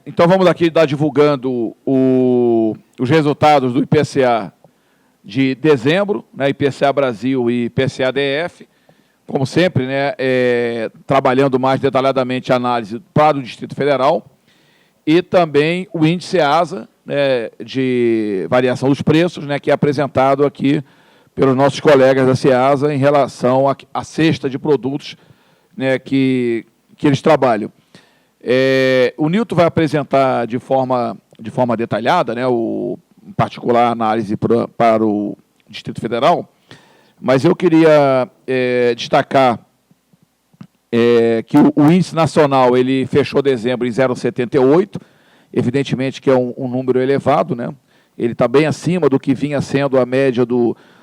Então, vamos aqui estar divulgando os resultados do IPCA de dezembro, né, IPCA Brasil e IPCA DF, como sempre, né, trabalhando mais detalhadamente a análise para o Distrito Federal, e também o índice EASA, né, de variação dos preços, né, que é apresentado aqui pelos nossos colegas da CEASA em relação à cesta de produtos, né, que eles trabalham. O Nilton vai apresentar de forma detalhada, né, em particular a análise para o Distrito Federal, mas eu queria destacar que o índice nacional ele fechou dezembro em 0,78, evidentemente que é um número elevado, né? Ele está bem acima do que vinha sendo a média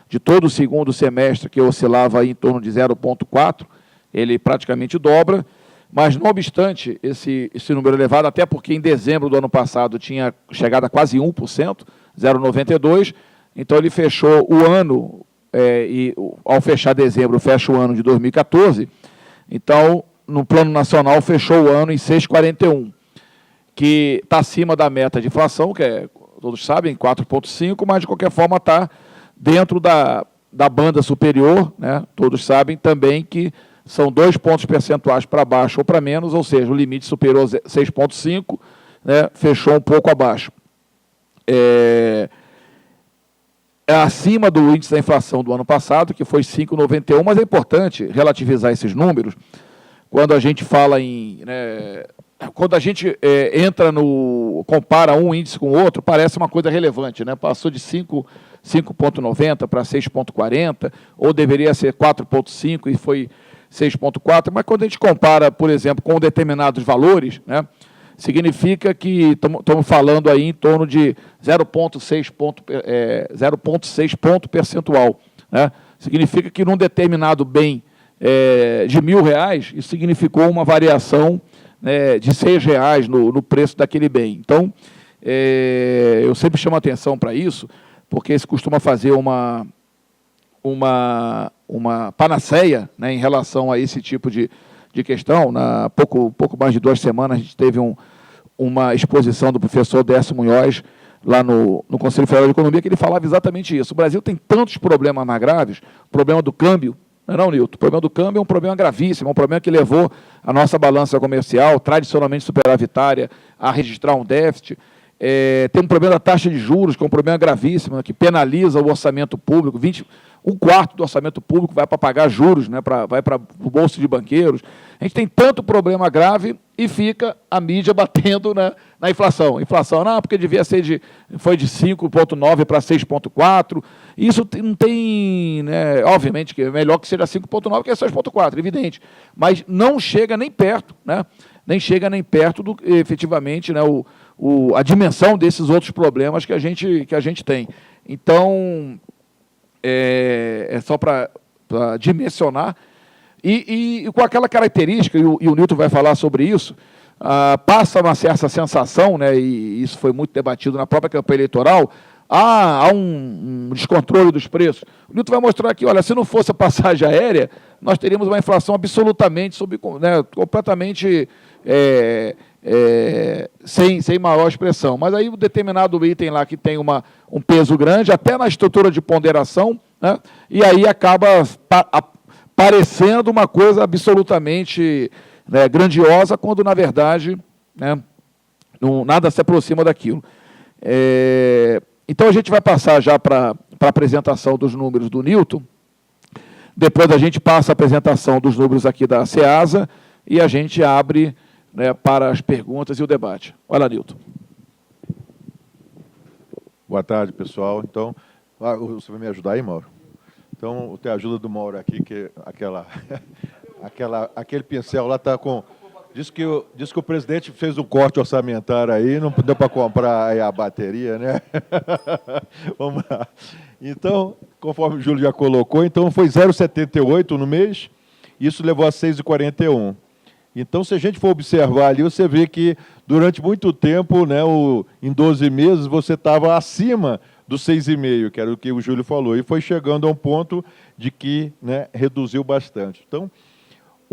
de todo o segundo semestre, que oscilava em torno de 0,4, ele praticamente dobra, mas, não obstante esse número elevado, até porque em dezembro do ano passado tinha chegado a quase 1%, 0,92%, então ele fechou o ano, e ao fechar dezembro, fecha o ano de 2014, então, no plano nacional, fechou o ano em 6,41%, que está acima da meta de inflação, que todos sabem, 4,5%, mas, de qualquer forma, está dentro da banda superior, né? Todos sabem também que são 2 pontos percentuais para baixo ou para menos, ou seja, o limite superior a 6,5%, né, fechou um pouco abaixo. É acima do índice da inflação do ano passado, que foi 5,91%, mas é importante relativizar esses números quando a gente fala quando a gente compara um índice com o outro, parece uma coisa relevante, né? Passou de 5,90 para 6,40, ou deveria ser 4,5 e foi 6,4, mas quando a gente compara, por exemplo, com determinados valores, né, significa que estamos falando aí em torno de 0,6 ponto percentual, né? Significa que num determinado bem de R$1.000, isso significou uma variação, né, de R$6 no preço daquele bem. Então, eu sempre chamo a atenção para isso, porque se costuma fazer uma panaceia, né, em relação a esse tipo de questão. Pouco mais de 2 semanas, a gente teve uma exposição do professor Décio Munhoz, lá no Conselho Federal de Economia, que ele falava exatamente isso. O Brasil tem tantos problemas mais graves, o problema do câmbio, não, Nilton? O problema do câmbio é um problema gravíssimo, é um problema que levou a nossa balança comercial, tradicionalmente superavitária, a registrar um déficit. Tem um problema da taxa de juros, que é um problema gravíssimo, né, que penaliza o orçamento público. 1/4 do orçamento público vai para pagar juros, né, vai para o bolso de banqueiros. A gente tem tanto problema grave e fica a mídia batendo na inflação. Inflação, não, porque devia ser foi de 5,9 para 6,4. Isso não tem, né, obviamente, que é melhor que seja 5,9 que 6,4, evidente. Mas não chega nem perto, né, nem chega nem perto do efetivamente, né, a dimensão desses outros problemas que a gente tem. Então, só para dimensionar, e com aquela característica, e o Nilton vai falar sobre isso, passa uma certa sensação, né, e isso foi muito debatido na própria campanha eleitoral, há um descontrole dos preços. O Nilton vai mostrar aqui, olha, se não fosse a passagem aérea, nós teríamos uma inflação absolutamente, completamente sem maior expressão. Mas aí um determinado item lá que tem um peso grande, até na estrutura de ponderação, né, e aí acaba parecendo uma coisa absolutamente, né, grandiosa, quando, na verdade, né, nada se aproxima daquilo. Então, a gente vai passar já para a apresentação dos números do Nilton. Depois a gente passa a apresentação dos números aqui da CEASA e a gente abre, né, para as perguntas e o debate. Olha lá, Nilton. Boa tarde, pessoal. Então, você vai me ajudar aí, Mauro? Então, tem a ajuda do Mauro aqui, que aquele pincel lá está com... Diz que o presidente fez um corte orçamentário aí, não deu para comprar aí a bateria, né? Vamos lá. Então, conforme o Júlio já colocou, então foi 0,78 no mês, isso levou a 6,41. Então, se a gente for observar ali, você vê que durante muito tempo, né, em 12 meses, você estava acima do 6,5, que era o que o Júlio falou, e foi chegando a um ponto de que, né, reduziu bastante. Então,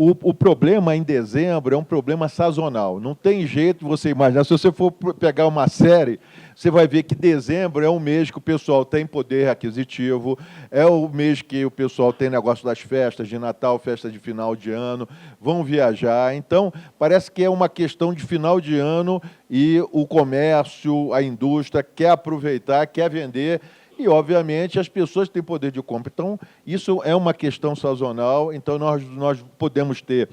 o problema em dezembro é um problema sazonal. Não tem jeito de você imaginar. Se você for pegar uma série, você vai ver que dezembro é um mês que o pessoal tem poder aquisitivo, é o mês que o pessoal tem negócio das festas de Natal, festa de final de ano, vão viajar. Então, parece que é uma questão de final de ano e o comércio, a indústria quer aproveitar, quer vender. E, obviamente, as pessoas têm poder de compra. Então, isso é uma questão sazonal. Então, nós podemos ter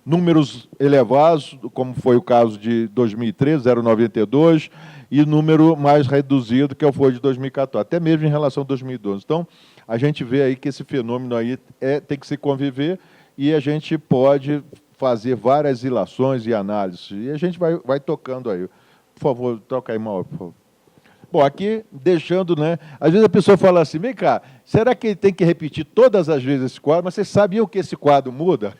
números elevados, como foi o caso de 2013, 0,92, e número mais reduzido, que foi de 2014, até mesmo em relação a 2012. Então, a gente vê aí que esse fenômeno aí tem que se conviver e a gente pode fazer várias ilações e análises. E a gente vai tocando aí. Por favor, toca aí, Mauro, por favor. Bom, aqui, deixando, né? Às vezes a pessoa fala assim, vem cá, será que ele tem que repetir todas as vezes esse quadro? Mas vocês sabiam que esse quadro muda?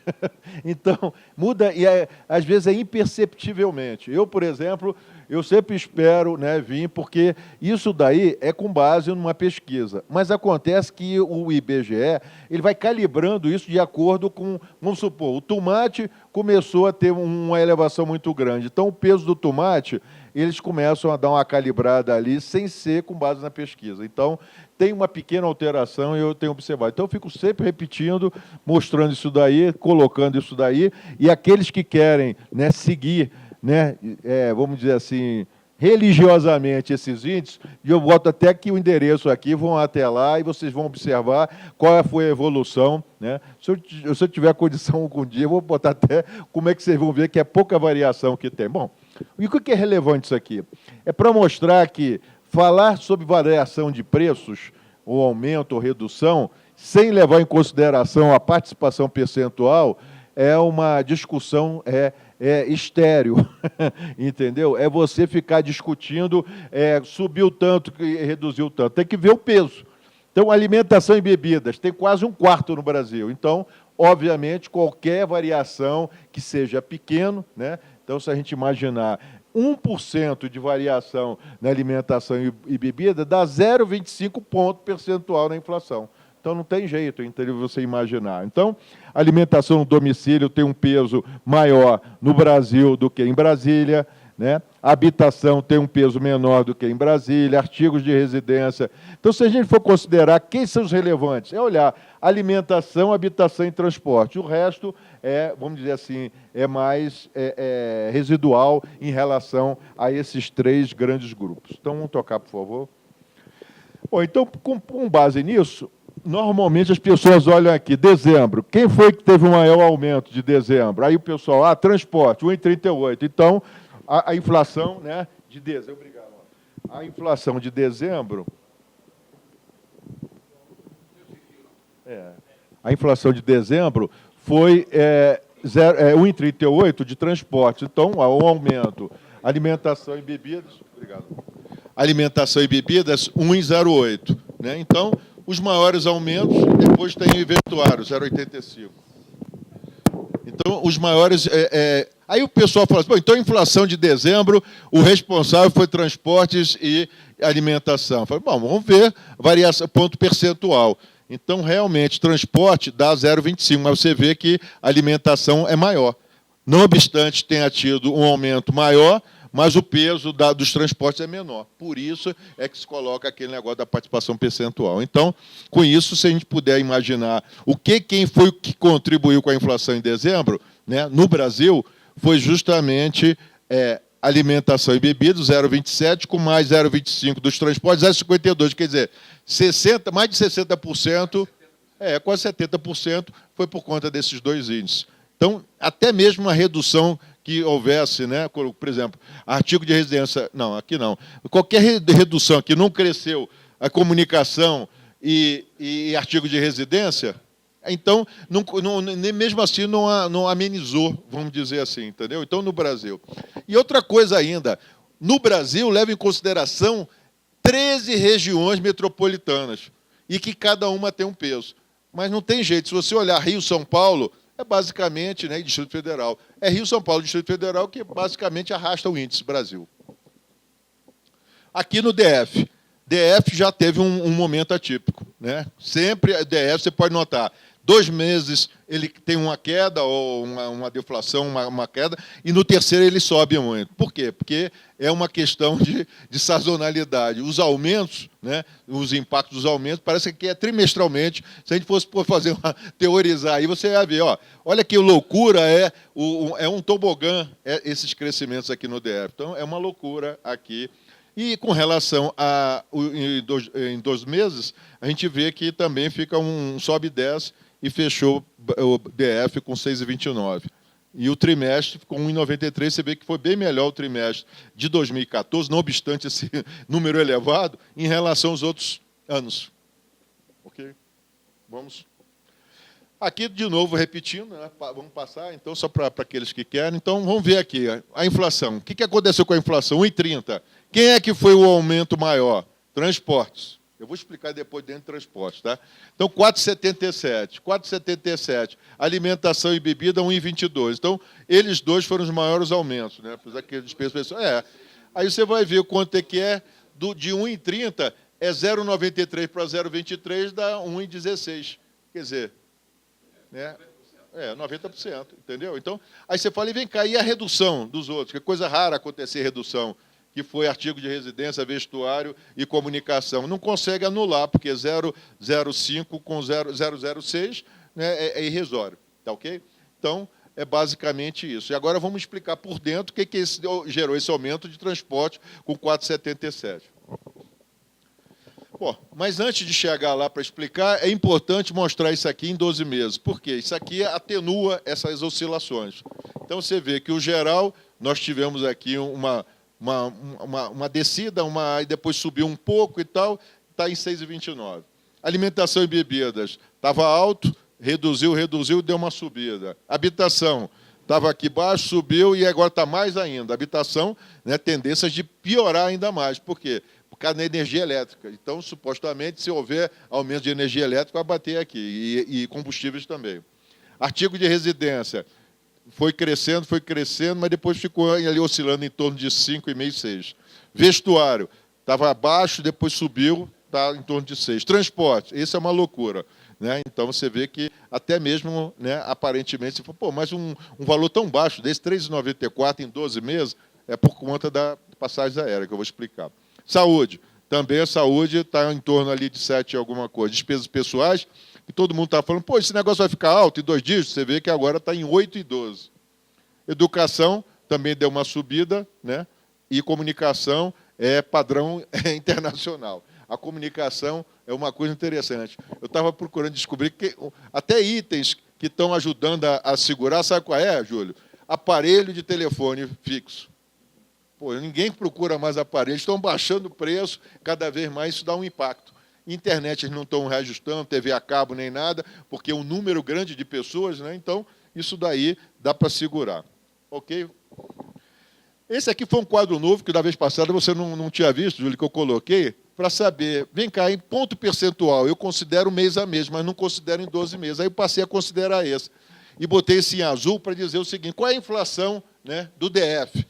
Então, muda e, às vezes, é imperceptivelmente. Eu, por exemplo, eu sempre espero, né, vir, porque isso daí é com base numa pesquisa. Mas acontece que o IBGE ele vai calibrando isso de acordo com, vamos supor, o tomate começou a ter uma elevação muito grande. Então, o peso do tomate, eles começam a dar uma calibrada ali, sem ser com base na pesquisa. Então, tem uma pequena alteração e eu tenho observado. Então, eu fico sempre repetindo, mostrando isso daí, colocando isso daí, e aqueles que querem, né, seguir, né, vamos dizer assim, religiosamente esses índices, e eu boto até que o endereço aqui, vão até lá e vocês vão observar qual foi a evolução. Né? Se eu tiver condição algum dia, eu vou botar até como é que vocês vão ver que é pouca variação que tem. Bom, e o que é relevante isso aqui? É para mostrar que falar sobre variação de preços, ou aumento ou redução, sem levar em consideração a participação percentual, é uma discussão estéril, entendeu? É você ficar discutindo, subiu tanto, reduziu tanto. Tem que ver o peso. Então, alimentação e bebidas, tem quase 1/4 no Brasil. Então, obviamente, qualquer variação que seja pequeno, né? Então, se a gente imaginar 1% de variação na alimentação e bebida, dá 0,25 ponto percentual na inflação. Então, não tem jeito, entendeu? Você imaginar. Então, a alimentação no domicílio tem um peso maior no Brasil do que em Brasília, né? A habitação tem um peso menor do que em Brasília, artigos de residência. Então, se a gente for considerar quem são os relevantes, é olhar alimentação, habitação e transporte. O resto vamos dizer assim, é mais residual em relação a esses 3 grandes grupos. Então, vamos tocar, por favor. Bom, então, com base nisso, normalmente as pessoas olham aqui, dezembro, quem foi que teve o maior aumento de dezembro? Aí o pessoal, transporte, 1,38. Então, a inflação, né, de dezembro, obrigado. A inflação de dezembro, a inflação de dezembro foi 1,38 de transporte. Então, há um aumento. Alimentação e bebidas, obrigado. Alimentação e bebidas, 1,08. Né? Então, os maiores aumentos, depois tem o vestuário, 0,85. Então, os maiores... Aí o pessoal fala assim, então a inflação de dezembro, o responsável foi transportes e alimentação. Falo, bom, vamos ver variação, ponto percentual. Então, realmente, transporte dá 0,25, mas você vê que a alimentação é maior. Não obstante tenha tido um aumento maior, mas o peso dos transportes é menor. Por isso é que se coloca aquele negócio da participação percentual. Então, com isso, se a gente puder imaginar quem foi que contribuiu com a inflação em dezembro, né, no Brasil, foi justamente alimentação e bebidas, 0,27, com mais 0,25 dos transportes, 0,52. Quer dizer, mais de 60%, quase 70%, foi por conta desses 2 índices. Então, até mesmo uma redução que houvesse, né, por exemplo, artigo de residência, não, aqui não. Qualquer redução que não cresceu a comunicação e artigo de residência, então, nem mesmo assim não amenizou, vamos dizer assim, entendeu? Então, no Brasil. E outra coisa ainda, no Brasil, leva em consideração 13 regiões metropolitanas, e que cada uma tem um peso. Mas não tem jeito, se você olhar Rio, São Paulo, é basicamente, né, Distrito Federal. É Rio, São Paulo, Distrito Federal, que basicamente arrasta o índice Brasil. Aqui no DF já teve um momento atípico. Né? Sempre, DF, você pode notar, 2 meses ele tem uma queda ou uma deflação, uma queda, e no terceiro ele sobe muito. Por quê? Porque é uma questão de sazonalidade. Os aumentos, né, os impactos dos aumentos, parece que é trimestralmente. Se a gente fosse fazer teorizar aí, você ia ver, ó, olha que loucura, é um tobogã esses crescimentos aqui no DF. Então, é uma loucura aqui. E com relação em 2 meses, a gente vê que também fica um sobe e desce e fechou o DF com 6,29. E o trimestre com 1,93, você vê que foi bem melhor o trimestre de 2014, não obstante esse número elevado, em relação aos outros anos. Ok? Vamos. Aqui, de novo, repetindo, né? Vamos passar, então, só para aqueles que querem. Então, vamos ver aqui a inflação. O que aconteceu com a inflação? 1,30. Quem é que foi o aumento maior? Transportes. Eu vou explicar depois dentro de transportes, tá? Então, 4,77. 4,77. Alimentação e bebida, 1,22. Então, eles dois foram os maiores aumentos, né? Apesar que despesas pessoais. Aí você vai ver quanto é que é de 1,30 é 0,93 para 0,23 dá 1,16. Quer dizer, né? 90%, entendeu? Então, aí você fala, e vem cá, e a redução dos outros? Que coisa rara acontecer redução, que foi artigo de residência, vestuário e comunicação. Não consegue anular, porque 0,05 com 0,006, né, é irrisório, tá ok? Então, é basicamente isso. E agora vamos explicar por dentro o que gerou esse aumento de transporte com 4,77. Bom, mas antes de chegar lá para explicar, é importante mostrar isso aqui em 12 meses. Por quê? Isso aqui atenua essas oscilações. Então, você vê que o geral, nós tivemos aqui uma descida, e depois subiu um pouco e tal, está em 6,29. Alimentação e bebidas estava alto, reduziu, deu uma subida. Habitação estava aqui baixo, subiu e agora está mais ainda. Habitação, né, tendências de piorar ainda mais. Por quê? Por causa da energia elétrica. Então, supostamente, se houver aumento de energia elétrica, vai bater aqui, e combustíveis também. Artigo de residência. Foi crescendo, mas depois ficou ali oscilando em torno de 5,5, 6. Vestuário, estava abaixo, depois subiu, está em torno de 6. Transporte, isso é uma loucura, né? Então, você vê que até mesmo, né, aparentemente, você fala, pô, mas um valor tão baixo, desse 3,94 em 12 meses, é por conta da passagem aérea, que eu vou explicar. Saúde, também a saúde está em torno ali de 7 alguma coisa. Despesas pessoais, que todo mundo está falando, pô, esse negócio vai ficar alto em 2 dígitos, você vê que agora está em 8,12. Educação também deu uma subida, né? E comunicação é padrão internacional. A comunicação é uma coisa interessante. Eu estava procurando descobrir que até itens que estão ajudando a segurar, sabe qual é, Júlio? Aparelho de telefone fixo. Pô, ninguém procura mais aparelhos, estão baixando o preço, cada vez mais isso dá um impacto. Internet eles não estão reajustando, TV a cabo nem nada, porque é um número grande de pessoas, né? Então, isso daí dá para segurar. Ok? Esse aqui foi um quadro novo, que da vez passada você não tinha visto, Júlio, que eu coloquei, para saber, vem cá, em ponto percentual, eu considero mês a mês, mas não considero em 12 meses. Aí eu passei a considerar esse. E botei esse em azul para dizer o seguinte, qual é a inflação, né, do DF?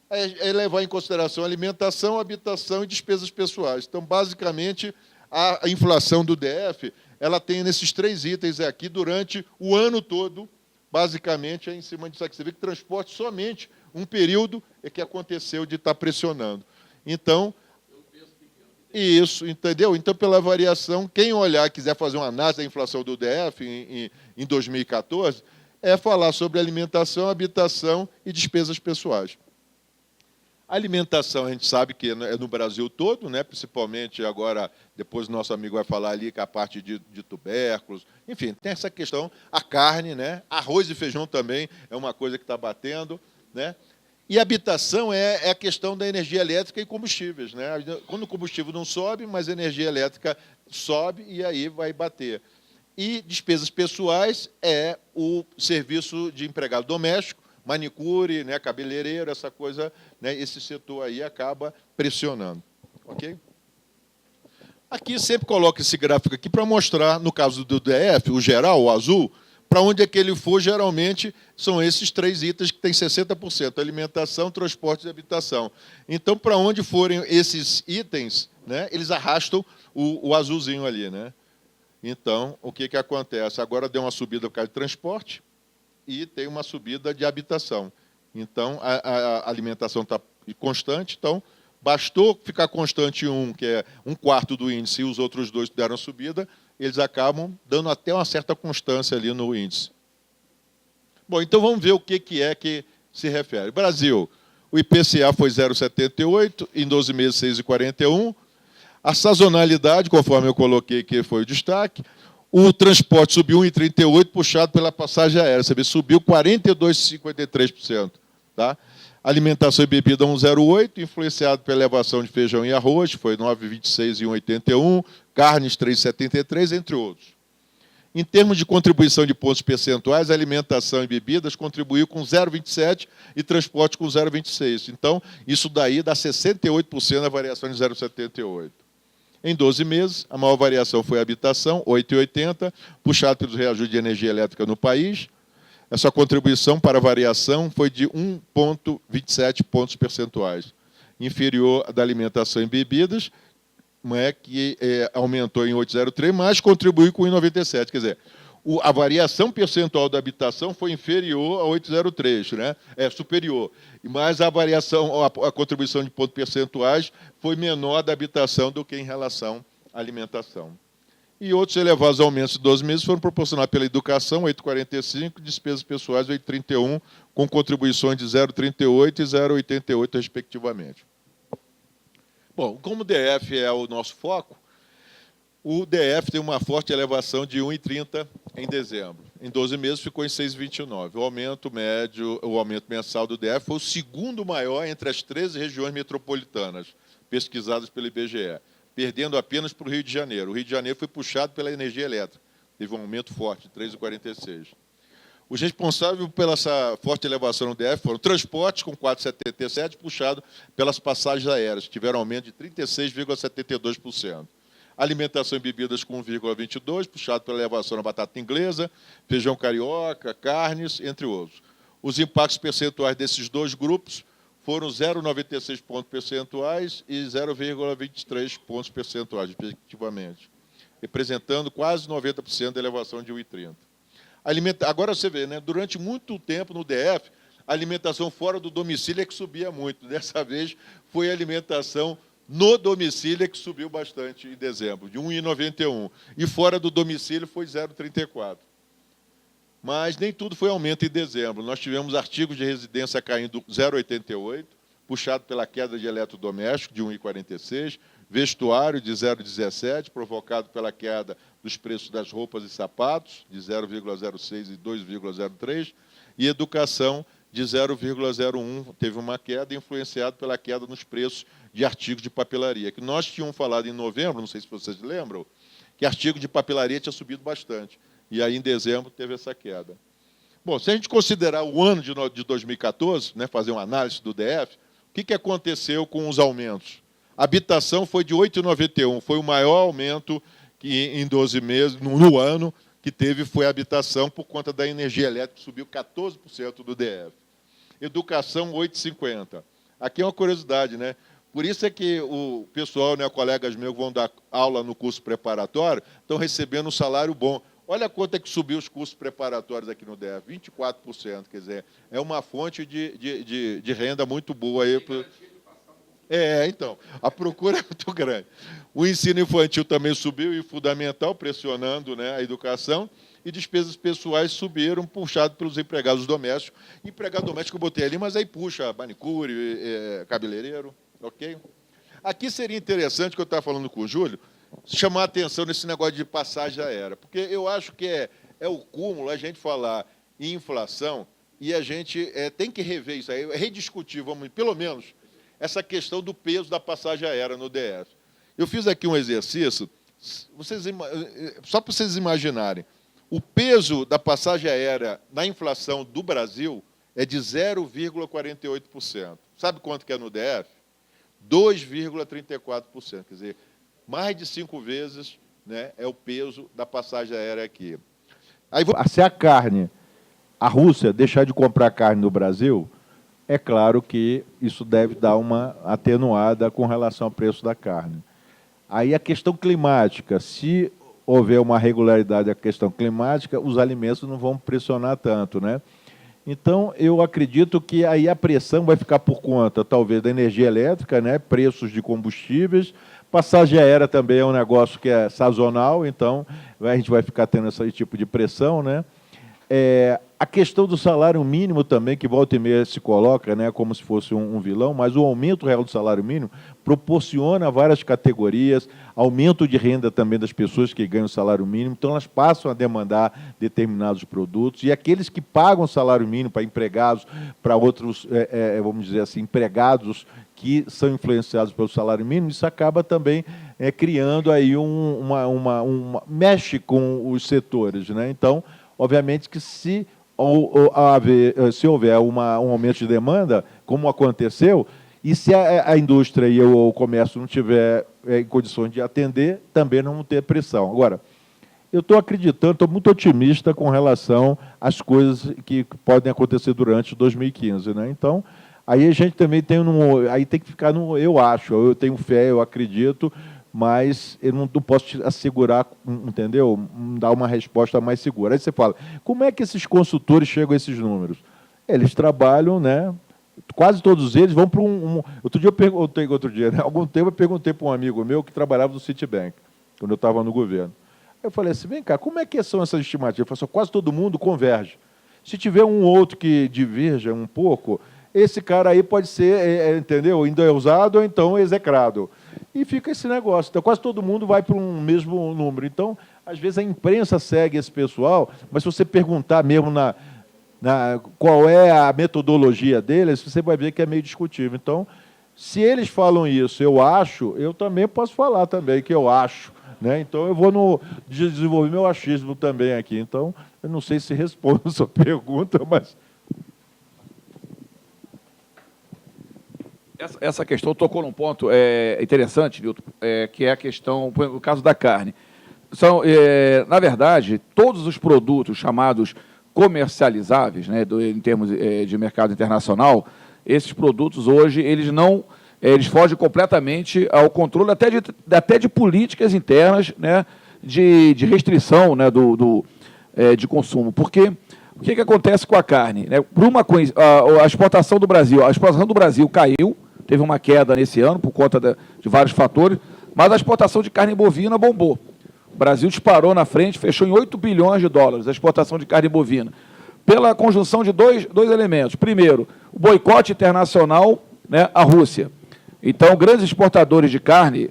É levar em consideração alimentação, habitação e despesas pessoais. Então, basicamente, a inflação do DF, ela tem nesses 3 itens aqui durante o ano todo, basicamente, é em cima disso aqui. Você vê que transporte somente um período é que aconteceu de estar pressionando. Então, isso, entendeu? Então, pela variação, quem olhar, quiser fazer uma análise da inflação do DF em 2014, é falar sobre alimentação, habitação e despesas pessoais. A alimentação, a gente sabe que é no Brasil todo, né? Principalmente agora, depois o nosso amigo vai falar ali que a parte de tubérculos, enfim, tem essa questão, a carne, né? Arroz e feijão também é uma coisa que está batendo, né? E habitação é a questão da energia elétrica e combustíveis, né? Quando o combustível não sobe, mas a energia elétrica sobe e aí vai bater. E despesas pessoais é o serviço de empregado doméstico, manicure, né, cabeleireiro, essa coisa, né, esse setor aí acaba pressionando. Ok? Aqui sempre coloco esse gráfico aqui para mostrar, no caso do DF, o geral, o azul, para onde é que ele for, geralmente, são esses 3 itens que têm 60%, alimentação, transporte e habitação. Então, para onde forem esses itens, né, eles arrastam o azulzinho ali, né? Então, o que acontece? Agora deu uma subida por causa de transporte e tem uma subida de habitação. Então, a alimentação está constante, então, bastou ficar constante um, que é 1/4 do índice, e os outros dois deram subida, eles acabam dando até uma certa constância ali no índice. Bom, então vamos ver o que é que se refere. Brasil, o IPCA foi 0,78, em 12 meses 6,41. A sazonalidade, conforme eu coloquei que foi o destaque, o transporte subiu 1,38, puxado pela passagem aérea, você vê, subiu 42,53%. Tá? Alimentação e bebida 1,08, influenciado pela elevação de feijão e arroz, foi 9,26 e 1,81, carnes 3,73, entre outros. Em termos de contribuição de pontos percentuais, alimentação e bebidas contribuiu com 0,27 e transporte com 0,26. Então, isso daí dá 68% da variação de 0,78. Em 12 meses, a maior variação foi a habitação, 8,80, puxado pelos reajustes de energia elétrica no país. Essa contribuição para a variação foi de 1,27 pontos percentuais, inferior à da alimentação e bebidas, que aumentou em 8,03, mas contribuiu com 1,97. Quer dizer, a variação percentual da habitação foi inferior a 8,03, né? É superior. Mas a variação, a contribuição de pontos percentuais foi menor da habitação do que em relação à alimentação. E outros elevados aumentos de 12 meses foram proporcionados pela educação, 8,45, despesas pessoais, 8,31, com contribuições de 0,38 e 0,88, respectivamente. Bom, como o DF é o nosso foco, o DF tem uma forte elevação de 1,30 em dezembro. Em 12 meses ficou em 6,29. O aumento médio, o aumento mensal do DF foi o segundo maior entre as 13 regiões metropolitanas pesquisadas pelo IBGE, perdendo apenas para o Rio de Janeiro. O Rio de Janeiro foi puxado pela energia elétrica, teve um aumento forte, de 3,46. Os responsáveis pela essa forte elevação no DF foram transportes, com 4,77, puxado pelas passagens aéreas, que tiveram aumento de 36,72%. Alimentação e bebidas com 1,22, puxado pela elevação na batata inglesa, feijão carioca, carnes, entre outros. Os impactos percentuais desses dois grupos foram 0,96 pontos percentuais e 0,23 pontos percentuais, respectivamente, representando quase 90% da elevação de 1,30. Agora você vê, né, durante muito tempo no DF, a alimentação fora do domicílio é que subia muito. Dessa vez foi a alimentação no domicílio que subiu bastante em dezembro, de 1,91. E fora do domicílio foi 0,34. Mas nem tudo foi aumento em dezembro. Nós tivemos artigos de residência caindo 0,88, puxado pela queda de eletrodoméstico, de 1,46, vestuário de 0,17, provocado pela queda dos preços das roupas e sapatos, de 0,06 e 2,03, e educação, de 0,01, teve uma queda, influenciado pela queda nos preços de artigos de papelaria, que nós tínhamos falado em novembro, não sei se vocês lembram, que artigo de papelaria tinha subido bastante, e aí em dezembro teve essa queda. Bom, se a gente considerar o ano de 2014, né, fazer uma análise do DF, o que aconteceu com os aumentos? A habitação foi de 8,91, foi o maior aumento que em 12 meses, no ano, que teve foi a habitação por conta da energia elétrica, que subiu 14% do DF. Educação, 8,50. Aqui é uma curiosidade, né? Por isso é que o pessoal, né, colegas meus que vão dar aula no curso preparatório, estão recebendo um salário bom. Olha quanto é que subiu os cursos preparatórios aqui no DF, 24%. Quer dizer, é uma fonte de renda muito boa aí. Então, a procura é muito grande. O ensino infantil também subiu, e fundamental, pressionando, né, a educação, e despesas pessoais subiram, puxado pelos empregados domésticos. Empregado doméstico eu botei ali, mas aí puxa manicure, cabeleireiro, ok? Aqui seria interessante, que eu estava falando com o Júlio, chamar a atenção nesse negócio de passagem aérea, porque eu acho que é o cúmulo a gente falar em inflação e a gente tem que rever isso aí, rediscutir, pelo menos, essa questão do peso da passagem aérea no DF. Eu fiz aqui um exercício, só para vocês imaginarem, o peso da passagem aérea na inflação do Brasil é de 0,48%. Sabe quanto que é no DF? 2,34%. Quer dizer, mais de 5 vezes, né, é o peso da passagem aérea aqui. Aí, se a carne, a Rússia deixar de comprar carne no Brasil, é claro que isso deve dar uma atenuada com relação ao preço da carne. Aí a questão climática, se houver uma regularidade da questão climática, os alimentos não vão pressionar tanto, né? Então, eu acredito que aí a pressão vai ficar por conta, talvez, da energia elétrica, né? Preços de combustíveis. Passagem aérea também é um negócio que é sazonal, então a gente vai ficar tendo esse tipo de pressão, né? A questão do salário mínimo também, que volta e meia se coloca, né, como se fosse um vilão, mas o aumento real do salário mínimo proporciona várias categorias, aumento de renda também das pessoas que ganham salário mínimo, então elas passam a demandar determinados produtos, e aqueles que pagam salário mínimo para empregados, para outros, vamos dizer assim, empregados que são influenciados pelo salário mínimo, isso acaba também criando aí mexe com os setores, né? Então, obviamente que se houver um aumento de demanda, como aconteceu, e se a indústria e o comércio não tiver em condições de atender, também não vão ter pressão. Agora, eu estou acreditando, estou muito otimista com relação às coisas que podem acontecer durante 2015, né? Então, aí a gente também aí tem que ficar no eu acho, eu tenho fé, eu acredito, mas eu não posso te assegurar, entendeu? Dar uma resposta mais segura. Aí você fala, como é que esses consultores chegam a esses números? Eles trabalham, né? Quase todos eles vão para Outro dia, né? Algum tempo eu perguntei para um amigo meu que trabalhava no Citibank, quando eu estava no governo. Aí eu falei assim, vem cá, como é que são essas estimativas? Ele falou assim, quase todo mundo converge. Se tiver um ou outro que diverja um pouco, esse cara aí pode ser, entendeu? Endeusado ou então execrado. E fica esse negócio. Então, quase todo mundo vai para um mesmo número. Então, às vezes, a imprensa segue esse pessoal, mas se você perguntar mesmo qual é a metodologia deles, você vai ver que é meio discutível. Então, se eles falam isso, eu também posso falar também que eu acho, né? Então, eu vou desenvolver meu achismo também aqui. Então, eu não sei se respondo a sua pergunta, mas... Essa questão tocou num ponto interessante, Nilton, que é a questão, o caso da carne. Na verdade, todos os produtos chamados comercializáveis, né, em termos de mercado internacional, esses produtos hoje, eles fogem completamente ao controle até de políticas internas, né, de restrição, né, de consumo. Porque o que acontece com a carne? Né? A exportação do Brasil caiu, teve uma queda nesse ano por conta de vários fatores, mas a exportação de carne bovina bombou. O Brasil disparou na frente, fechou em 8 bilhões de dólares a exportação de carne bovina, pela conjunção de dois elementos. Primeiro, o boicote internacional, né, à Rússia. Então, grandes exportadores de carne,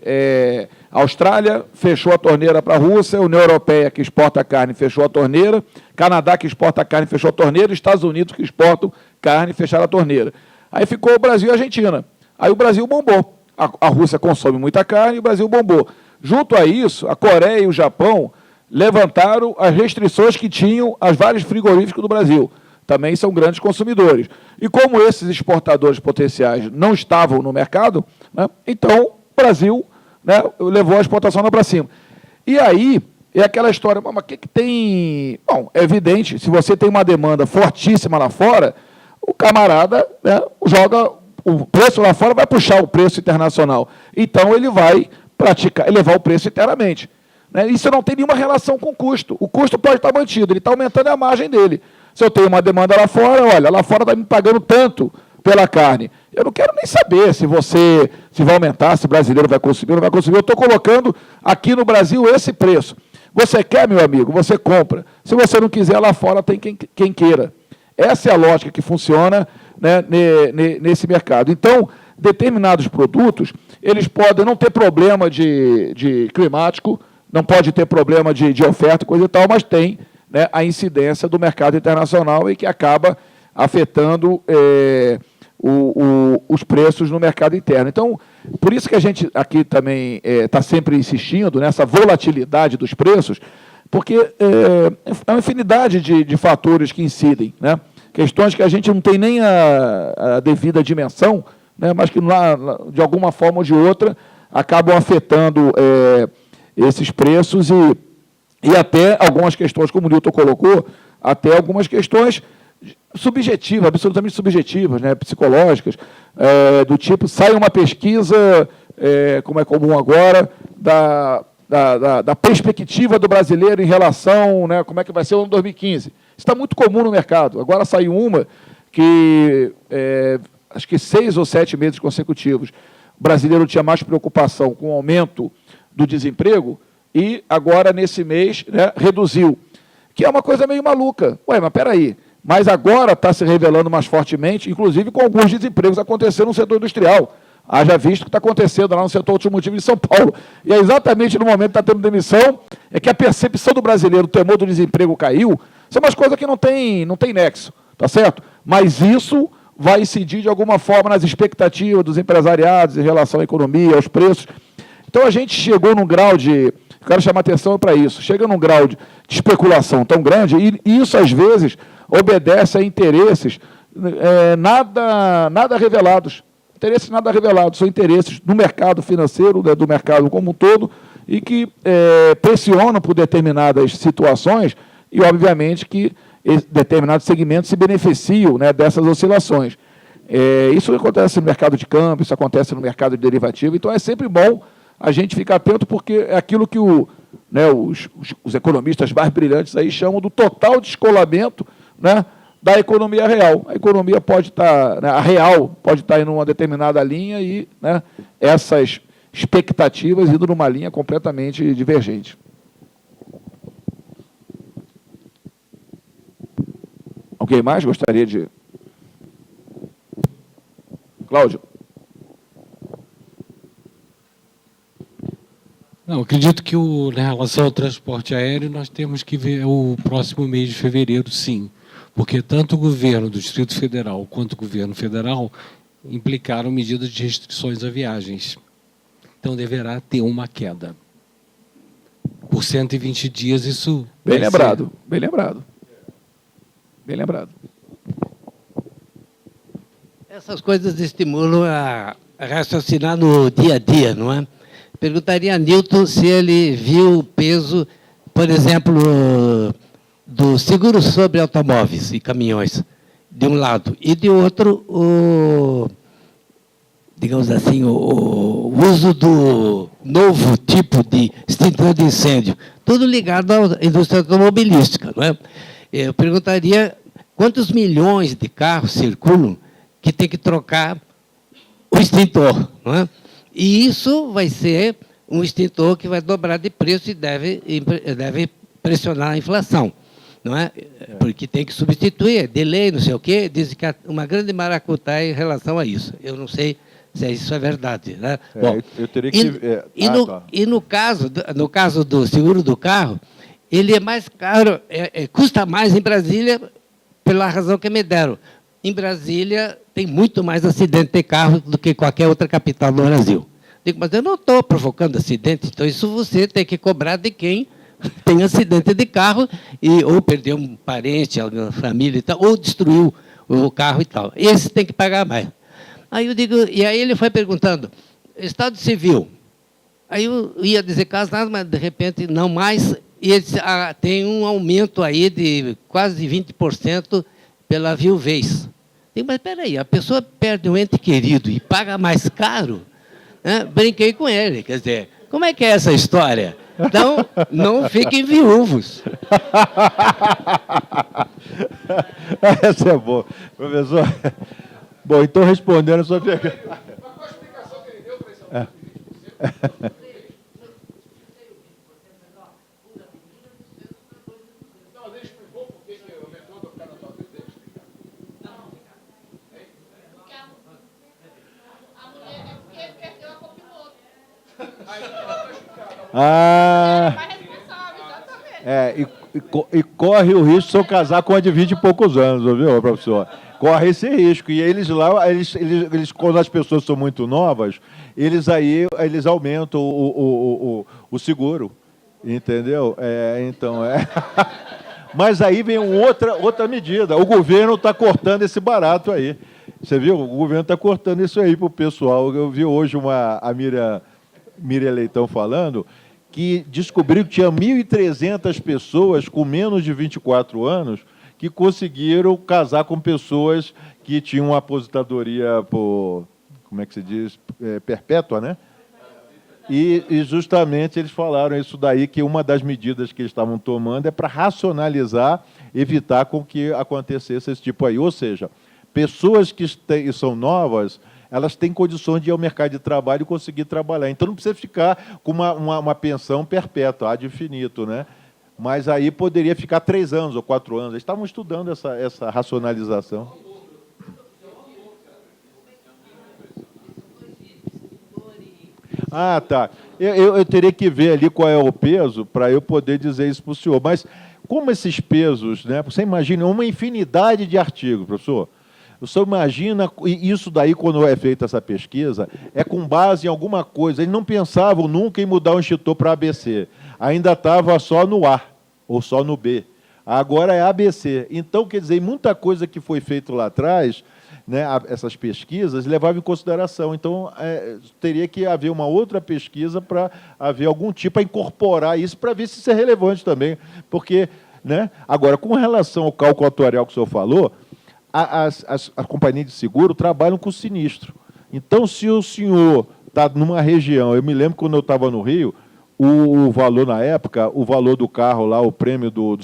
a Austrália fechou a torneira para a Rússia, a União Europeia, que exporta carne, fechou a torneira, Canadá, que exporta carne, fechou a torneira, Estados Unidos, que exportam carne, fecharam a torneira. Aí ficou o Brasil e a Argentina. Aí o Brasil bombou. A Rússia consome muita carne e o Brasil bombou. Junto a isso, a Coreia e o Japão levantaram as restrições que tinham as vários frigoríficos do Brasil. Também são grandes consumidores. E como esses exportadores potenciais não estavam no mercado, né, então o Brasil, né, levou a exportação lá para cima. E aí, é aquela história, mas o que tem... Bom, é evidente, se você tem uma demanda fortíssima lá fora, o camarada, né, joga o preço lá fora, vai puxar o preço internacional. Então, ele vai elevar o preço inteiramente. Né? Isso não tem nenhuma relação com o custo. O custo pode estar mantido, ele está aumentando a margem dele. Se eu tenho uma demanda lá fora, olha, lá fora está me pagando tanto pela carne. Eu não quero nem saber se vai aumentar, se o brasileiro vai consumir ou não vai consumir. Eu estou colocando aqui no Brasil esse preço. Você quer, meu amigo, você compra. Se você não quiser, lá fora tem quem queira. Essa é a lógica que funciona, né, nesse mercado. Então, determinados produtos, eles podem não ter problema de climático, não pode ter problema de oferta, coisa e tal, mas tem, né, a incidência do mercado internacional e que acaba afetando os preços no mercado interno. Então, por isso que a gente aqui também está sempre insistindo nessa volatilidade dos preços, porque é uma infinidade de fatores que incidem, né? Questões que a gente não tem nem a devida dimensão, né, mas que, de alguma forma ou de outra, acabam afetando esses preços e até algumas questões, como o Nilton colocou, até algumas questões subjetivas, absolutamente subjetivas, né, psicológicas, do tipo, sai uma pesquisa, como é comum agora, da perspectiva do brasileiro em relação, né, como é que vai ser o ano 2015. Isso está muito comum no mercado. Agora saiu uma que, acho que 6 ou 7 meses consecutivos, o brasileiro tinha mais preocupação com o aumento do desemprego e agora, nesse mês, né, reduziu. Que é uma coisa meio maluca. Ué, mas peraí. Mas agora está se revelando mais fortemente, inclusive com alguns desempregos acontecendo no setor industrial. Haja visto o que está acontecendo lá no setor automotivo de São Paulo. E é exatamente no momento que está tendo demissão, é que a percepção do brasileiro, o temor do desemprego caiu, são umas coisas que não tem nexo, tá certo? Mas isso vai incidir de alguma forma nas expectativas dos empresariados em relação à economia, aos preços. Então a gente chegou num grau de, quero chamar atenção para isso, chega num grau de especulação tão grande, e isso às vezes obedece a interesses nada revelados. Interesses nada revelados, são interesses do mercado financeiro, né, do mercado como um todo, e que pressionam por determinadas situações e, obviamente, que determinados segmentos se beneficiam, né, dessas oscilações. Isso acontece no mercado de câmbio, isso acontece no mercado de derivativo, então é sempre bom a gente ficar atento, porque é aquilo que os economistas mais brilhantes aí chamam do total descolamento, né, da economia real. A economia pode estar, né, a real pode estar em uma determinada linha e, né, essas expectativas indo numa linha completamente divergente. Alguém mais gostaria de... Cláudio. Não, acredito que na relação ao transporte aéreo nós temos que ver o próximo mês de fevereiro, sim. Porque tanto o governo do Distrito Federal quanto o governo federal implicaram medidas de restrições a viagens. Então, deverá ter uma queda. Por 120 dias, isso... Bem lembrado, bem lembrado. Bem lembrado. Essas coisas estimulam a raciocinar no dia a dia, não é? Perguntaria a Newton se ele viu o peso, por exemplo, do seguro sobre automóveis e caminhões, de um lado, e de outro, digamos assim, o uso do novo tipo de extintor de incêndio, tudo ligado à indústria automobilística, não é? Eu perguntaria quantos milhões de carros circulam que tem que trocar o extintor, não é? E isso vai ser um extintor que vai dobrar de preço e deve pressionar a inflação, não é? Porque tem que substituir, delay, não sei o quê, dizem que há uma grande maracutaia em relação a isso. Eu não sei se isso é verdade, né? Bom, eu teria que... E no caso do seguro do carro, ele é mais caro, custa mais em Brasília, pela razão que me deram. Em Brasília, tem muito mais acidente de carro do que qualquer outra capital do Brasil. Digo, mas eu não estou provocando acidente, então isso você tem que cobrar de quem tem acidente de carro, ou perdeu um parente, alguma família e tal, ou destruiu o carro e tal. Esse tem que pagar mais. Aí eu digo, e aí ele foi perguntando, Estado Civil. Aí eu ia dizer caso nada, mas de repente não mais. E ele disse, tem um aumento aí de quase 20% pela viuvez. Digo, mas espera aí, a pessoa perde um ente querido e paga mais caro? Né? Brinquei com ele, quer dizer, como é que é essa história? Então, não fiquem viúvos. Essa é boa. Professor, bom, então respondendo a sua pergunta. Mas qual a explicação que ele deu para esse aumento de 20%? Não, mas ele explicou por que aumentou do cara na tua vida, ele explica. A mulher é porque perdeu a copiloto. Ah, Mais responsável, exatamente. e corre o risco de eu casar com uma de 20 e poucos anos, viu, professor? Corre esse risco. E eles lá, eles, quando as pessoas são muito novas, eles aumentam o seguro. Entendeu? Então, Mas aí vem outra medida. O governo está cortando esse barato aí. Você viu? O governo está cortando isso aí para o pessoal. Eu vi hoje a Miriam Leitão falando que descobriu que tinha 1.300 pessoas com menos de 24 anos que conseguiram casar com pessoas que tinham uma aposentadoria por, como é que se diz, perpétua, né? E justamente eles falaram isso daí, que uma das medidas que eles estavam tomando é para racionalizar, evitar com que acontecesse esse tipo aí. Ou seja, pessoas que são novas, elas têm condições de ir ao mercado de trabalho e conseguir trabalhar. Então não precisa ficar com uma pensão perpétua, ad infinito, né? Mas aí poderia ficar 3 anos ou 4 anos. Eles estavam estudando essa racionalização. Ah, tá. Eu teria que ver ali qual é o peso para eu poder dizer isso para o senhor. Mas como esses pesos, né? Você imagina uma infinidade de artigos, professor. O senhor imagina, isso daí, quando é feita essa pesquisa, é com base em alguma coisa. Eles não pensavam nunca em mudar o extintor para ABC. Ainda estava só no A, ou só no B. Agora é ABC. Então, quer dizer, muita coisa que foi feita lá atrás, né, essas pesquisas, levavam em consideração. Então, teria que haver uma outra pesquisa para haver algum tipo, para incorporar isso, para ver se isso é relevante também. Porque, né, agora, com relação ao cálculo atuarial que o senhor falou, as companhias de seguro trabalham com sinistro. Então, se o senhor está numa região, eu me lembro quando eu estava no Rio, o valor na época, o valor do carro lá, o prêmio do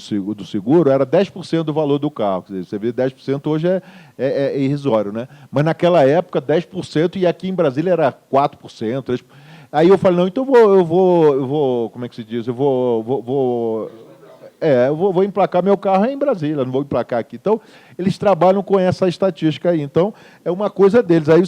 seguro, era 10% do valor do carro. Quer dizer, você vê 10% hoje é irrisório, né? Mas naquela época, 10%, e aqui em Brasília era 4%. 3%. Aí eu falei, não, então eu vou como é que se diz? Eu vou emplacar meu carro em Brasília, não vou emplacar aqui. Então, eles trabalham com essa estatística aí. Então, é uma coisa deles. Aí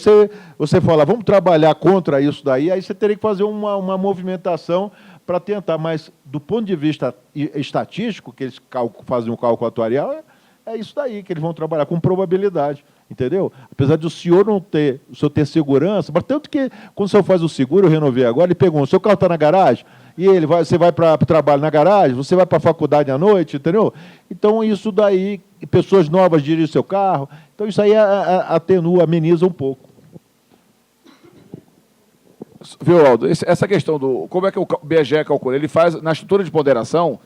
você fala, vamos trabalhar contra isso daí, aí você teria que fazer uma movimentação para tentar. Mas, do ponto de vista estatístico, que eles fazem um cálculo atuarial, é isso daí, que eles vão trabalhar com probabilidade. Entendeu? Apesar de o senhor ter segurança, mas tanto que, quando o senhor faz o seguro, eu renovei agora, ele pergunta, o seu carro está na garagem? E você vai para o trabalho na garagem, você vai para a faculdade à noite, entendeu? Então, isso daí, pessoas novas dirigem seu carro, então isso aí atenua, ameniza um pouco. Viu, Aldo? Essa questão do... Como é que o BGE calcula? Ele faz, na estrutura de ponderação,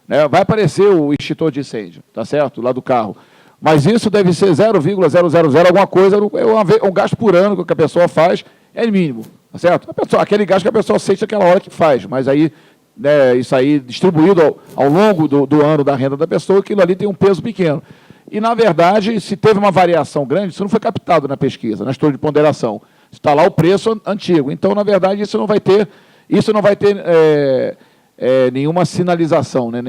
né, vai aparecer o extintor de incêndio, tá certo? Lá do carro. Mas isso deve ser 0,000 alguma coisa, um gasto por ano que a pessoa faz, é mínimo. Tá certo? Aquele gasto que a pessoa sente naquela hora que faz, mas aí, né, isso aí distribuído ao longo do ano da renda da pessoa, aquilo ali tem um peso pequeno. E, na verdade, se teve uma variação grande, isso não foi captado na pesquisa, na estrutura de ponderação. Está lá o preço antigo. Então, na verdade, isso não vai ter nenhuma sinalização, né,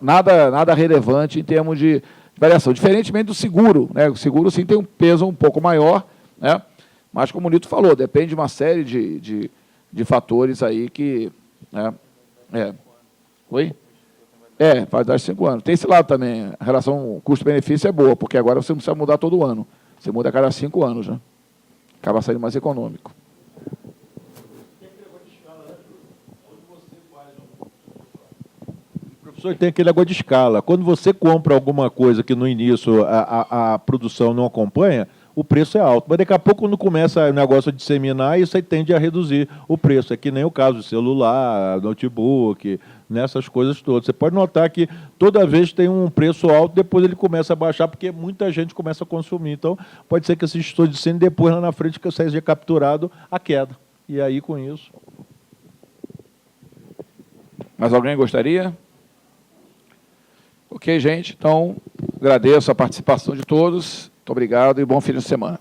nada relevante em termos de variação. Diferentemente do seguro, né? O seguro, sim, tem um peso um pouco maior, né? Mas, como o Nito falou, depende de uma série de fatores aí que... Oi? Faz 10, 5 anos. Tem esse lado também. A relação custo-benefício é boa, porque agora você não precisa mudar todo ano. Você muda a cada 5 anos, né? Acaba saindo mais econômico. Professor, tem aquele negócio de escala. Quando você compra alguma coisa que no início a produção não acompanha, o preço é alto. Mas daqui a pouco, quando começa o negócio a disseminar, isso aí tende a reduzir o preço. É que nem o caso de celular, notebook, nessas coisas todas. Você pode notar que toda vez tem um preço alto, depois ele começa a baixar, porque muita gente começa a consumir. Então, pode ser que esse gestor de cena, depois lá na frente, que seja capturado a queda. E aí, com isso... Mais alguém gostaria? Ok, gente. Então, agradeço a participação de todos. Muito obrigado e bom fim de semana.